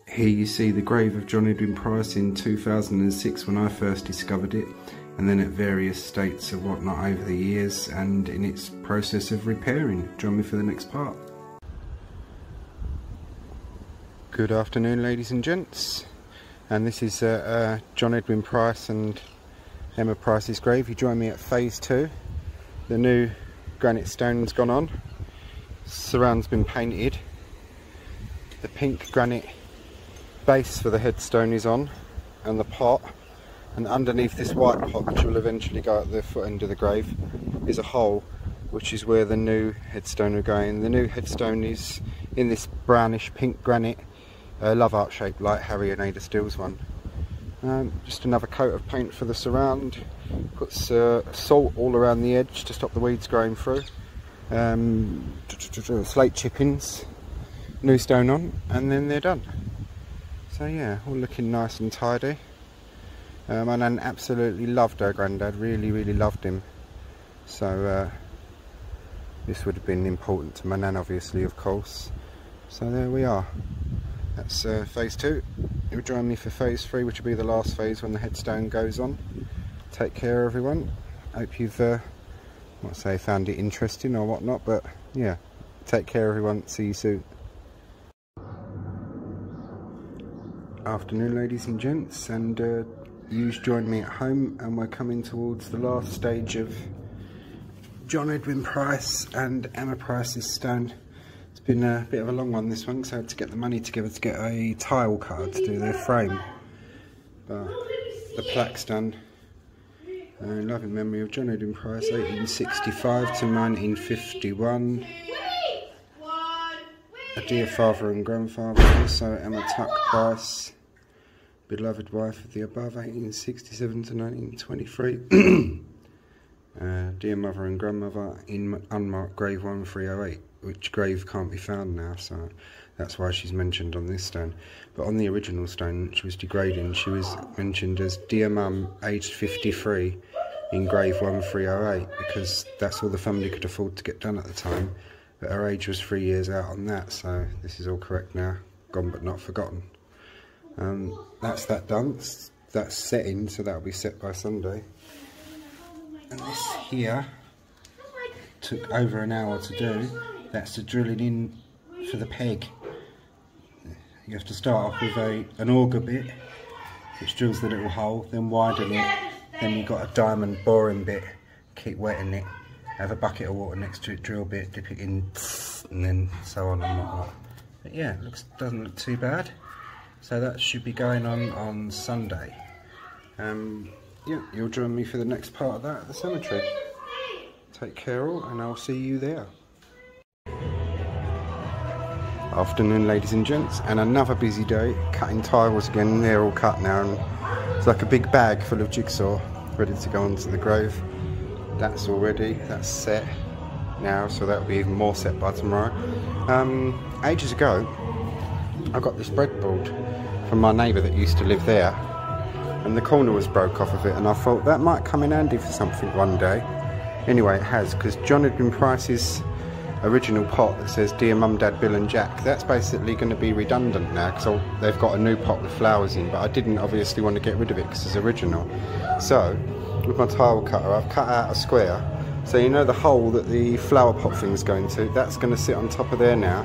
Here you see the grave of John Edwin Price in 2006 when I first discovered it, and then at various states of whatnot over the years and in its process of repairing. Join me for the next part. Good afternoon, ladies and gents, and this is John Edwin Price and Emma Price's grave. You join me at phase 2. The new granite stone's gone on, surround's been painted, the pink granite base for the headstone is on, and the pot, and underneath this white pot, which will eventually go at the foot end of the grave, is a hole which is where the new headstone will go in. The new headstone is in this brownish pink granite, love art shape like Harry and Ada Steele's one. Just another coat of paint for the surround, puts salt all around the edge to stop the weeds growing through, slate chippings, new stone on, and then they're done. So yeah, all looking nice and tidy. My nan absolutely loved her granddad, really loved him. So this would have been important to my nan, obviously, of course. So there we are. That's phase 2. You'll join me for phase 3, which will be the last phase when the headstone goes on. Take care, everyone. Hope you've, I won't say found it interesting or whatnot, but yeah, take care, everyone. See you soon. Afternoon, ladies and gents, and you've joined me at home, and we're coming towards the last stage of John Edwin Price and Emma Price's stone. It's been a bit of a long one, this one, so I had to get the money together to get a tile cutter to do their frame. But the plaque's done. In loving memory of John Edwin Price, 1865 to 1951. A dear father and grandfather, also Emma Tuck Price, beloved wife of the above, 1867 to 1923. Dear mother and grandmother, in unmarked grave 1308, which grave can't be found now, so that's why she's mentioned on this stone. But on the original stone, which was degrading, she was mentioned as Dear Mum, aged 53, in grave 1308, because that's all the family could afford to get done at the time. But her age was 3 years out on that, so this is all correct now, gone but not forgotten. That's that done, that's setting, so that'll be set by Sunday. And this here took over an hour to do. That's the drilling in for the peg. You have to start off with an auger bit, which drills the little hole, then widen it, then you've got a diamond boring bit, keep wetting it, have a bucket of water next to it, drill bit, dip it in, and then so on and whatnot. But yeah, it doesn't look too bad. So that should be going on Sunday. Yeah, you'll join me for the next part of that at the cemetery. Take care all, and I'll see you there. Afternoon, ladies and gents, and another busy day, cutting tiles again. They're all cut now, and it's like a big bag full of jigsaw ready to go onto the grave. That's all ready, that's set now, so that'll be even more set by tomorrow. Ages ago, I got this breadboard from my neighbour that used to live there, and the corner was broke off of it, and I thought that might come in handy for something one day. Anyway, it has, because John Edwin Price's original pot that says Dear Mum, Dad, Bill and Jack, that's basically going to be redundant now, because they've got a new pot with flowers in, but I didn't obviously want to get rid of it because it's original. So with my tile cutter, I've cut out a square, so you know the hole that the flower pot thing's going to, that's going to sit on top of there now.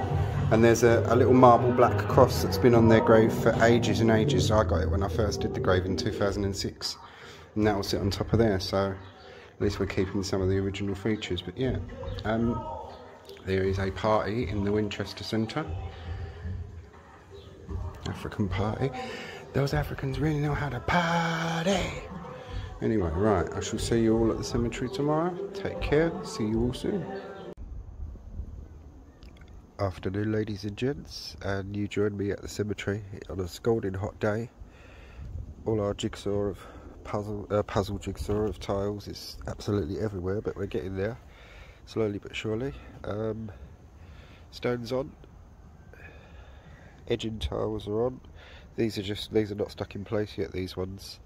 And there's a little marble black cross that's been on their grave for ages and ages. I got it when I first did the grave in 2006, and that will sit on top of there, so at least we're keeping some of the original features. But yeah, there is a party in the Winchester Centre, African party. Those Africans really know how to party. Anyway, right, I shall see you all at the cemetery tomorrow. Take care, see you all soon. Afternoon, ladies and gents, and you join me at the cemetery on a scalding hot day. All our jigsaw of puzzle jigsaw of tiles is absolutely everywhere, but we're getting there slowly but surely. Stones on, edging tiles are on. These are not stuck in place yet, these ones.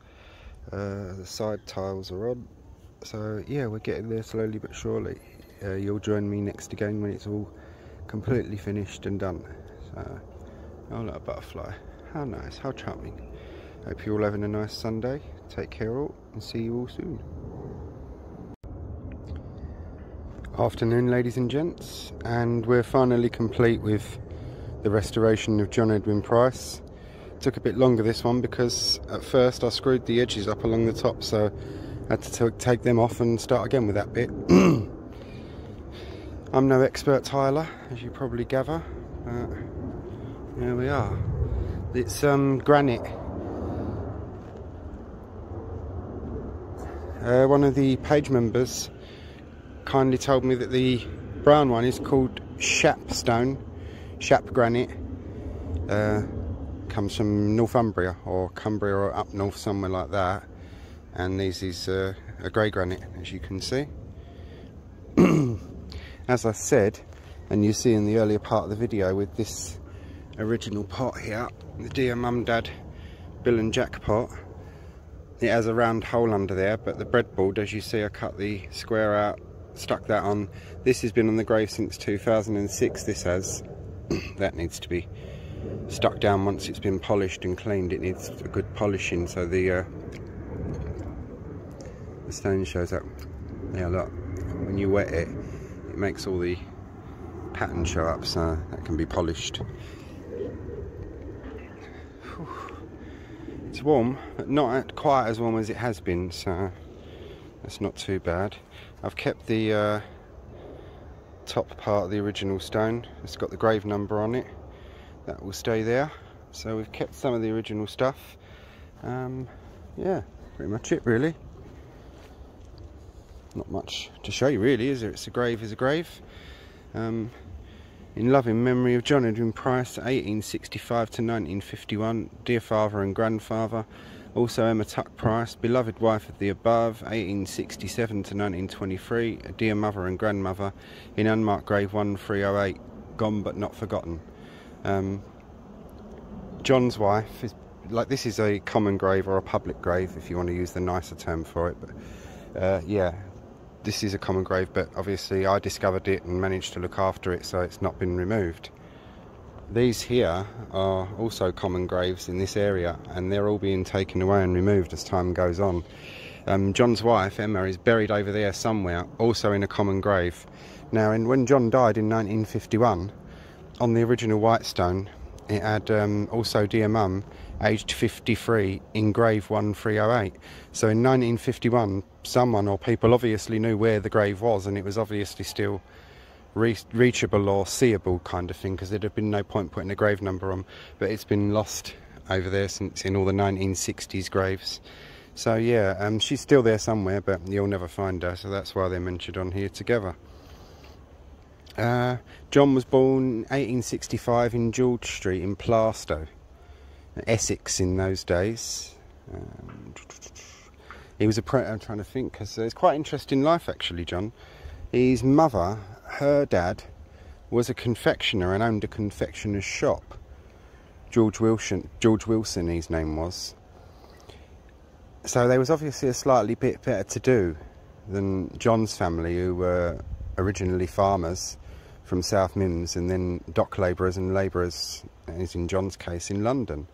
The side tiles are on. So yeah, we're getting there slowly but surely. You'll join me next again when it's all completely finished and done. So, oh, look, a butterfly. How nice, how charming. Hope you're all having a nice Sunday. Take care all, and see you all soon. Afternoon, ladies and gents, and we're finally complete with the restoration of John Edwin Price. Took a bit longer this one because at first I screwed the edges up along the top, so I had to take them off and start again with that bit. I'm no expert tiler, as you probably gather. Here we are. It's granite. One of the page members kindly told me that the brown one is called Shap stone, Shap granite. Comes from Northumbria or Cumbria or up north, somewhere like that. And this is a grey granite, as you can see. As I said, and you see in the earlier part of the video, with this original pot here, the Dear Mum Dad Bill and Jack pot, it has a round hole under there, but the breadboard, as you see, I cut the square out, stuck that on. This has been on the grave since 2006, this has. That needs to be stuck down once it's been polished and cleaned. It needs a good polishing, so the stone shows up. Yeah, look, when you wet it, it makes all the pattern show up, so that can be polished. It's warm, but not quite as warm as it has been, so that's not too bad. I've kept the top part of the original stone. It's got the grave number on it. That will stay there. So we've kept some of the original stuff. Yeah, pretty much it really. Not much to show you really, is there? It's a grave is a grave. In loving memory of John Edwin Price, 1865 to 1951, dear father and grandfather. Also Emma Tuck Price, beloved wife of the above, 1867 to 1923, a dear mother and grandmother, in unmarked grave 1308, gone but not forgotten. John's wife is, like, this is a common grave or a public grave if you want to use the nicer term for it, but yeah, this is a common grave, but obviously I discovered it and managed to look after it, so it's not been removed. These here are also common graves in this area, and they're all being taken away and removed as time goes on. John's wife, Emma, is buried over there somewhere, also in a common grave. Now, when John died in 1951, on the original white stone, it had also Dear Mum, aged 53, in grave 1308. So in 1951, someone or people obviously knew where the grave was, and it was obviously still reachable or seeable kind of thing, because there'd have been no point putting a grave number on. But it's been lost over there since, in all the 1960s graves. So yeah, she's still there somewhere, but you'll never find her, so that's why they're mentioned on here together. John was born 1865 in George Street in Plaistow, Essex in those days. He was I'm trying to think, because it's quite interesting life actually, John. His mother, her dad, was a confectioner and owned a confectioner's shop. George Wilson his name was. So there was obviously a slightly bit better to do than John's family, who were originally farmers from South Mims, and then dock labourers and labourers, as in John's case, in London.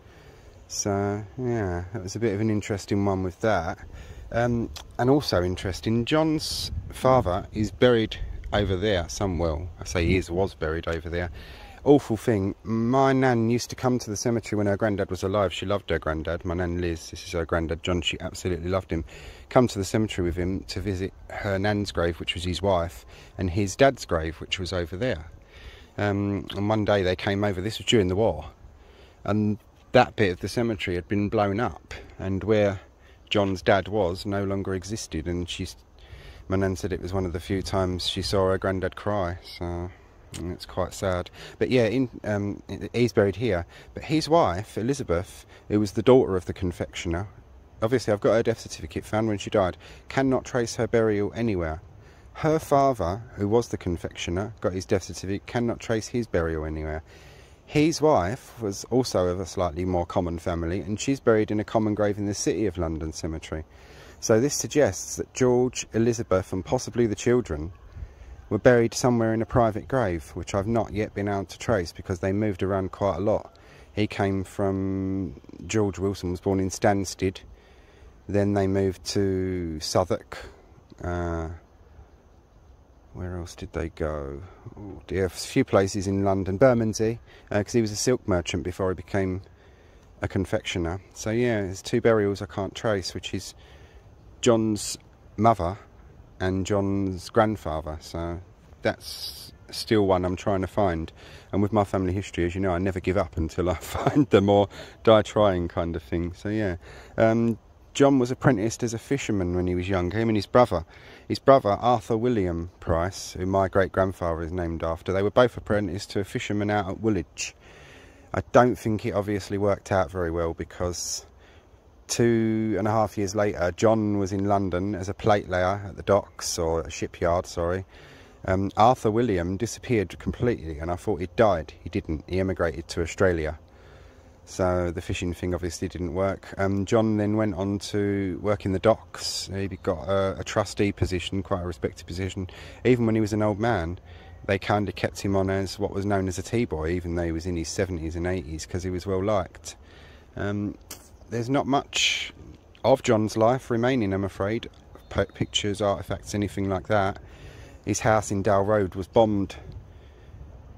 So yeah, that was a bit of an interesting one with that. And also interesting, John's father is buried over there somewhere. I say he was buried over there. Awful thing, my nan used to come to the cemetery when her granddad was alive. She loved her granddad, my nan Liz, this is her granddad John, she absolutely loved him. Come to the cemetery with him to visit her nan's grave, which was his wife, and his dad's grave, which was over there. And one day they came over, this was during the war, and that bit of the cemetery had been blown up, and where John's dad was no longer existed, and my nan said it was one of the few times she saw her granddad cry, so it's quite sad. But yeah, he's buried here. But his wife, Elizabeth, who was the daughter of the confectioner, obviously I've got her death certificate, found when she died, cannot trace her burial anywhere. Her father, who was the confectioner, got his death certificate, cannot trace his burial anywhere. His wife was also of a slightly more common family, and she's buried in a common grave in the City of London cemetery. So this suggests that George, Elizabeth and possibly the children were buried somewhere in a private grave, which I've not yet been able to trace because they moved around quite a lot He came from, George Wilson was born in Stansted. Then they moved to Southwark. Where else did they go? Oh dear, a few places in London. Bermondsey, because he was a silk merchant before he became a confectioner. So yeah, there's 2 burials I can't trace, which is John's mother and John's grandfather. So that's still one I'm trying to find. And with my family history, as you know, I never give up until I find them, or die trying kind of thing. So yeah, John was apprenticed as a fisherman when he was young. Him and his brother Arthur William Price, who my great grandfather is named after, they were both apprenticed to a fisherman out at Woolwich. I don't think it obviously worked out very well, because 2.5 years later, John was in London as a plate layer at the docks, or a shipyard, sorry. Arthur William disappeared completely, and I thought he'd died. He didn't. He emigrated to Australia. So the fishing thing obviously didn't work. John then went on to work in the docks. He got a trustee position, quite a respected position. Even when he was an old man, they kind of kept him on as what was known as a tea boy, even though he was in his 70s and 80s, because he was well liked. There's not much of John's life remaining, I'm afraid. Pictures, artefacts, anything like that. His house in Dale Road was bombed.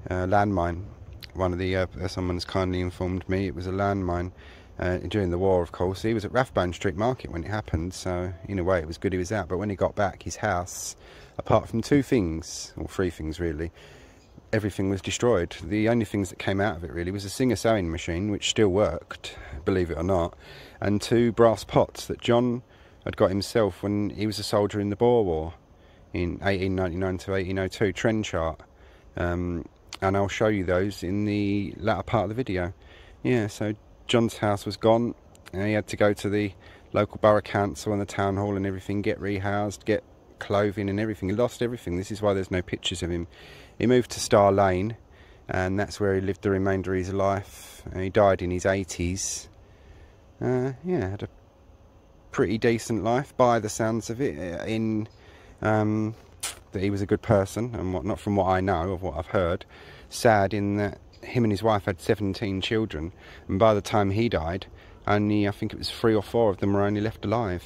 Landmine. One of the someone's kindly informed me it was a landmine during the war, of course. He was at Rathbone Street Market when it happened, so in a way it was good he was out. But when he got back, his house, apart from 2 things, or 3 things really, everything was destroyed. The only things that came out of it really was a Singer sewing machine, which still worked, believe it or not, and 2 brass pots that John had got himself when he was a soldier in the Boer War in 1899 to 1802, trend chart. And I'll show you those in the latter part of the video. Yeah, so John's house was gone, and he had to go to the local borough council and the town hall and everything, get rehoused, get clothing and everything. He lost everything. This is why there's no pictures of him. He moved to Star Lane, and that's where he lived the remainder of his life. He died in his 80s. Yeah, had a pretty decent life by the sounds of it, in that he was a good person and whatnot, from what I know of what I've heard. Sad in that him and his wife had 17 children, and by the time he died, only I think it was 3 or 4 of them were only left alive.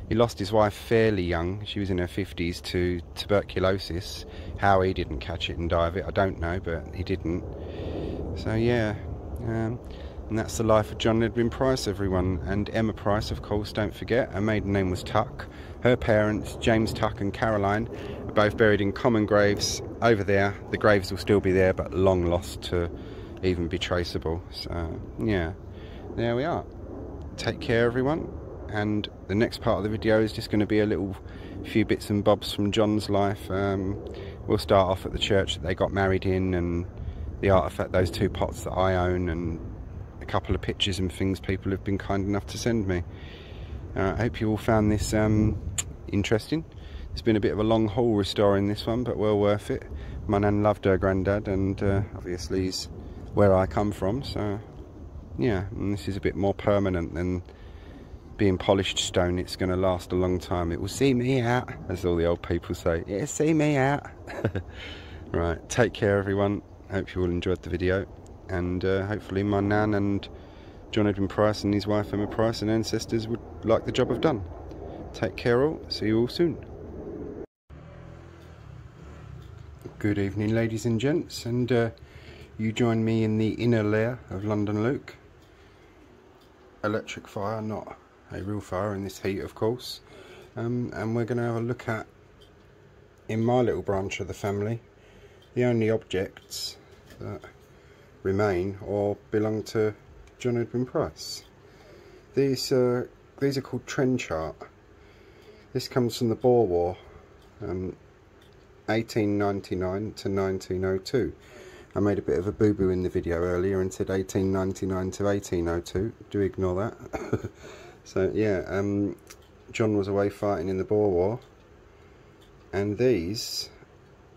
He lost his wife fairly young. She was in her 50s to tuberculosis. How he didn't catch it and die of it, I don't know, but he didn't. So yeah, and that's the life of John Edwin Price, everyone. And Emma Price, of course, don't forget. Her maiden name was Tuck. Her parents, James Tuck and Caroline, are both buried in common graves over there. The graves will still be there, but long lost to even be traceable. So yeah, there we are. Take care, everyone. And the next part of the video is just going to be a few bits and bobs from John's life. We'll start off at the church that they got married in, and the artefact, those 2 pots that I own, and a couple of pictures and things people have been kind enough to send me. I hope you all found this interesting. It's been a bit of a long haul restoring this one, but well worth it. My nan loved her granddad, and obviously he's where I come from, so yeah. And this is a bit more permanent than being polished stone. It's going to last a long time. It will see me out, as all the old people say. Yeah, see me out. Right, take care, everyone. Hope you all enjoyed the video, and hopefully my nan and John Edwin Price and his wife Emma Price and ancestors would like the job I've done. Take care all. See you all soon. Good evening, ladies and gents, and you join me in the inner lair of London Luke. Electric fire, not a real fire in this heat, of course. And we're going to have a look at, in my little branch of the family, the only objects that remain or belong to John Edwin Price. These are called trend chart. This comes from the Boer War, 1899 to 1902. I made a bit of a boo-boo in the video earlier and said 1899 to 1802. Do ignore that. So yeah, John was away fighting in the Boer War, and these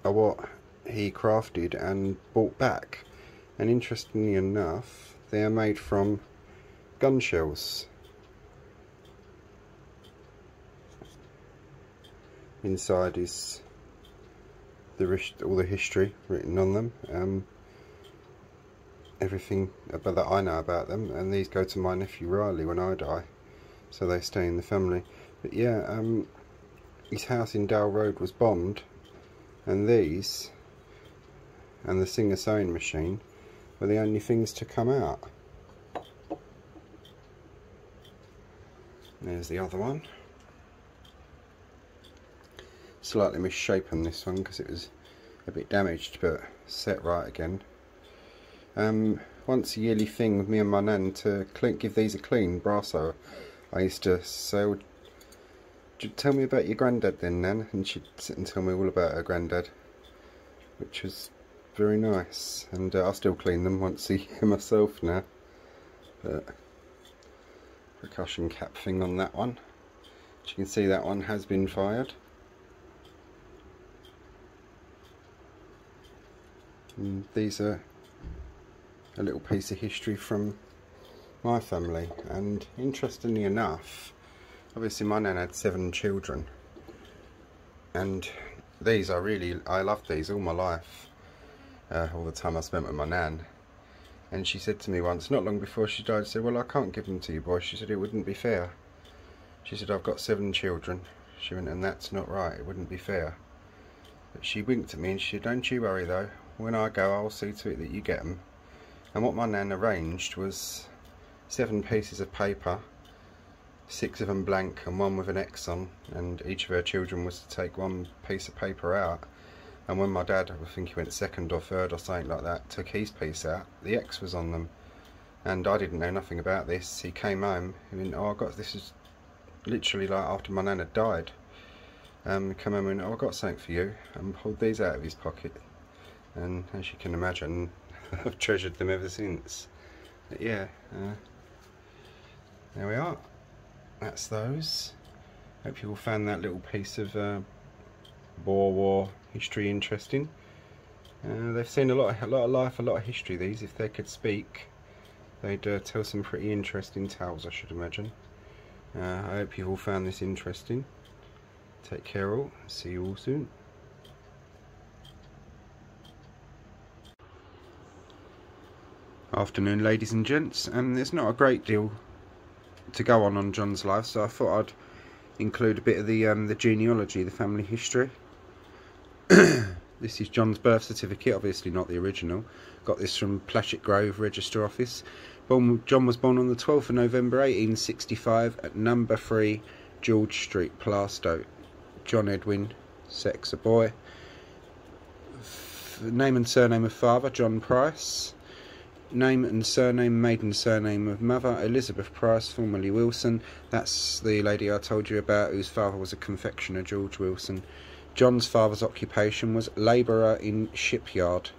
are what he crafted and brought back. And interestingly enough, they are made from gun shells. Inside is all the history written on them. everything about that I know about them, and these go to my nephew Riley when I die, so they stay in the family. But yeah, his house in Dale Road was bombed, and these and the Singer sewing machine were the only things to come out. There's the other one. Slightly misshapen, this one, because it was a bit damaged, but set right again. Once a yearly thing with me and my nan to give these a clean, Brasso. I used to say, well, tell me about your granddad then, Nan, and she'd sit and tell me all about her granddad, which was very nice. And I still clean them once a year myself now. But percussion cap thing on that one. As you can see, that one has been fired. And these are a little piece of history from my family, and interestingly enough, obviously my nan had 7 children, and these I loved these all my life, all the time I spent with my nan. And she said to me once, not long before she died, she said, well, I can't give them to you, boy. She said, it wouldn't be fair. She said, I've got 7 children. She went, and that's not right, it wouldn't be fair. But she winked at me and she said, don't you worry though, when I go I'll see to it that you get them. And what my nan arranged was 7 pieces of paper, 6 of them blank and 1 with an X on, and each of her children was to take 1 piece of paper out. And when my dad, I think he went 2nd or 3rd or something like that, took his piece out, the X was on them. And I didn't know nothing about this. He came home and went, oh, I got this, is literally like after my nan had died. He came home and went, oh, I got something for you, and pulled these out of his pocket. And as you can imagine, I've treasured them ever since. But yeah, there we are. That's those. Hope you all found that little piece of Boer War history interesting. They've seen a lot of life, a lot of history. These, if they could speak, they'd tell some pretty interesting tales, I should imagine. I hope you all found this interesting. Take care all. See you all soon. Afternoon, ladies and gents. There's not a great deal to go on John's life, so I thought I'd include a bit of the genealogy, the family history. This is John's birth certificate, obviously not the original. Got this from Plashet Grove Register Office. John was born on the 12th of November 1865 at number 3 George Street, Plaistow. John Edwin, sex a boy. Name and surname of father, John Price. Name and surname, maiden surname of mother, Elizabeth Price, formerly Wilson. That's the lady I told you about, whose father was a confectioner, George Wilson. John's father's occupation was labourer in shipyard.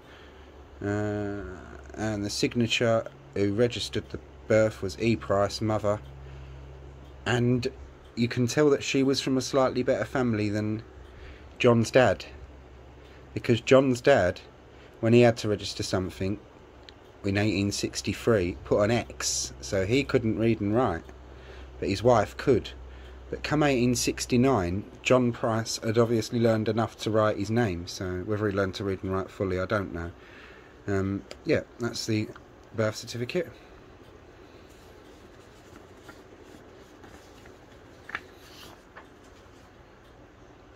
And the signature who registered the birth was E. Price, mother. And you can tell that she was from a slightly better family than John's dad. Because John's dad, when he had to register something in 1863, put an X, so he couldn't read and write, but his wife could. But come 1869, John Price had obviously learned enough to write his name, so whether he learned to read and write fully, I don't know. Yeah, that's the birth certificate.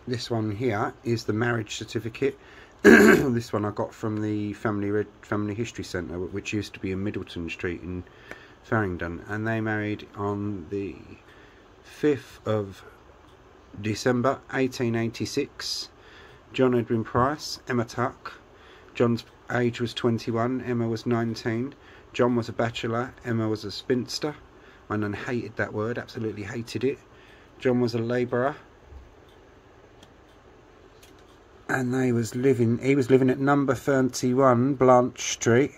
This one here is the marriage certificate. This one I got from the Family History Centre, which used to be in Middleton Street in Farringdon, and they married on the 5th of December 1886. John Edwin Price, Emma Tuck. John's age was 21, Emma was 19. John was a bachelor, Emma was a spinster. My nan hated that word, absolutely hated it. John was a labourer, and he was living at number 31 Blanche Street,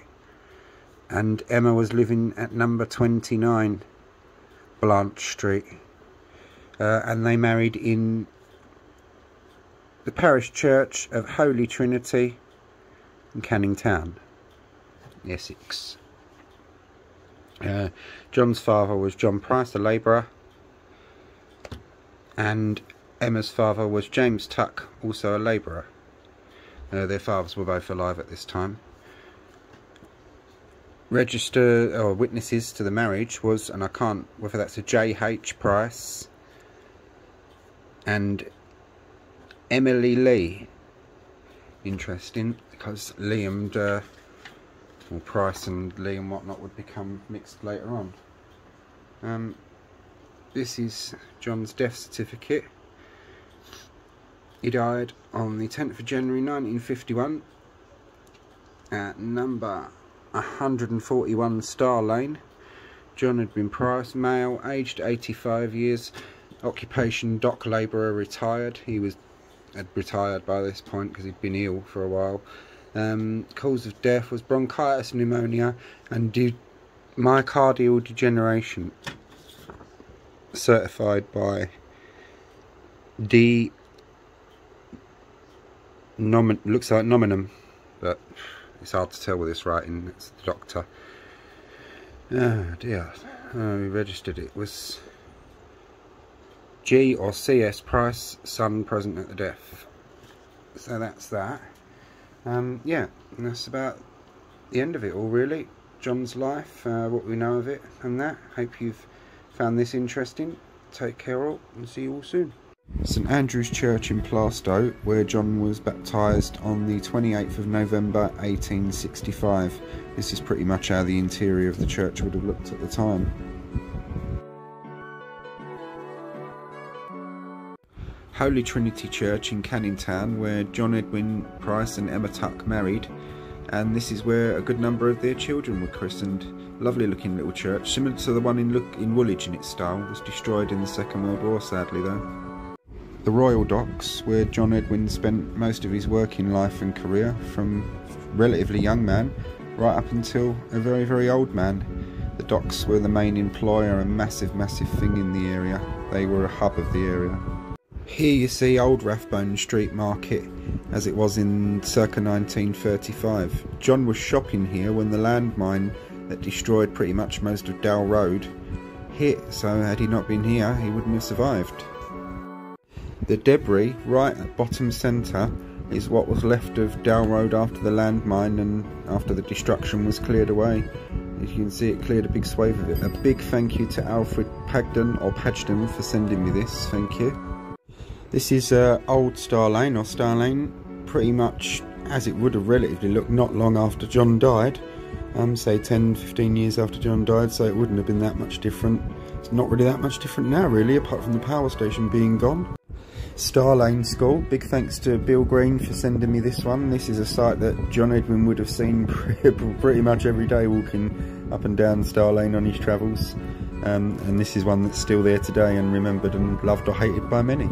and Emma was living at number 29 Blanche Street. And they married in the parish church of Holy Trinity in Canning Town, Essex. John's father was John Price, the labourer, and Emma's father was James Tuck, also a labourer. Their fathers were both alive at this time. register or witnesses to the marriage was, and I can't, whether that's a J.H. Price and Emily Lee. Interesting, because Liam, or Price and Lee and whatnot would become mixed later on. This is John's death certificate. He died on the 10th of January 1951 at number 141 Star Lane. John Edwin Price, male, aged 85 years, occupation dock labourer, retired. He had retired by this point because he'd been ill for a while. Cause of death was bronchitis, pneumonia and myocardial degeneration. Certified by looks like nominum, but it's hard to tell with this writing. It's the doctor. Oh dear. We registered it was G or CS Price, son present at the death. So that's that. Yeah, and that's about the end of it all really. John's life, what we know of it and that. Hope you've found this interesting. Take care all and see you all soon. St Andrew's Church in Plaistow, where John was baptised on the 28th of November 1865. This is pretty much how the interior of the church would have looked at the time. Holy Trinity Church in Canning Town, where John Edwin Price and Emma Tuck married, and this is where a good number of their children were christened. Lovely looking little church, similar to the one in Woolwich in its style. Was destroyed in the Second World War sadly though. The Royal Docks, where John Edwin spent most of his working life and career, from relatively young man right up until a very, very old man. The docks were the main employer and massive thing in the area. They were a hub of the area. Here you see Old Rathbone Street Market as it was in circa 1935. John was shopping here when the landmine that destroyed pretty much most of Dale Road hit, so had he not been here he wouldn't have survived. The debris right at bottom centre is what was left of Dale Road after the landmine and after the destruction was cleared away. As you can see, it cleared a big swathe of it. A big thank you to Alfred Pagden for sending me this, thank you. This is Old Star Lane, or Star Lane, pretty much as it would have relatively looked not long after John died. Say 10-15 years after John died, so it wouldn't have been that much different. It's not really that much different now really, apart from the power station being gone. Star Lane School, big thanks to Bill Green for sending me this one. This is a site that John Edwin would have seen pretty much every day walking up and down Star Lane on his travels. And this is one that's still there today and remembered and loved or hated by many.